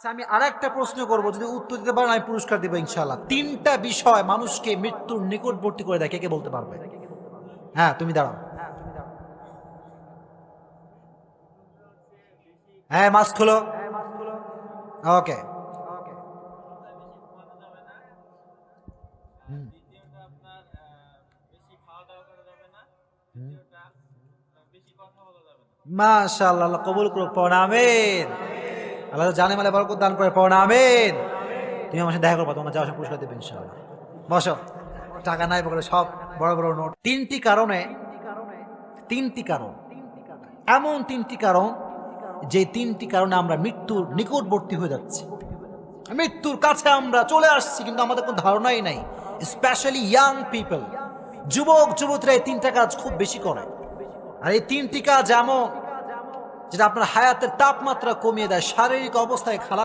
আচ্ছা, আমি আরেকটা প্রশ্ন করব, যদি উত্তর দিতে পারেন আমি পুরস্কার দিব ইনশাআল্লাহ। তিনটা বিষয় মানুষকে মৃত্যুর নিকটবর্তী করে দেয়, কে কে বলতে পারবে? হ্যাঁ, তুমি দাঁড়াও। হ্যাঁ, মাস্ক খোলো। ওকে। মাশাআল্লাহ, আল্লাহ কবুল করুক, পড়া আমিন। আল্লাহ জানে মালে বরকত দান করে, পড়া আমিন। তুমি আমার সাথে দেখা করবা, তোমার যাওয়ার সময় পুরস্কার দেবে ইনশাআল্লাহ। বসো। টাকা নাই পকেটে, সব বড় বড় নোট। তিনটি কারণে, তিনটি কারণ, এমন তিনটি কারণ যে তিনটি কারণে আমরা মৃত্যুর নিকটবর্তী হয়ে যাচ্ছি, মৃত্যুর কাছে আমরা চলে আসছি, কিন্তু আমাদের কোনো ধারণাই নাই। স্পেশালি ইয়াং পিপল, যুবক যুবতীরা এই তিনটা কাজ খুব বেশি করে। আর এই তিনটি কাজ এমন যেটা আপনার হায়াতের তাপমাত্রা কমিয়ে দেয়, শারীরিক অবস্থায় খারাপ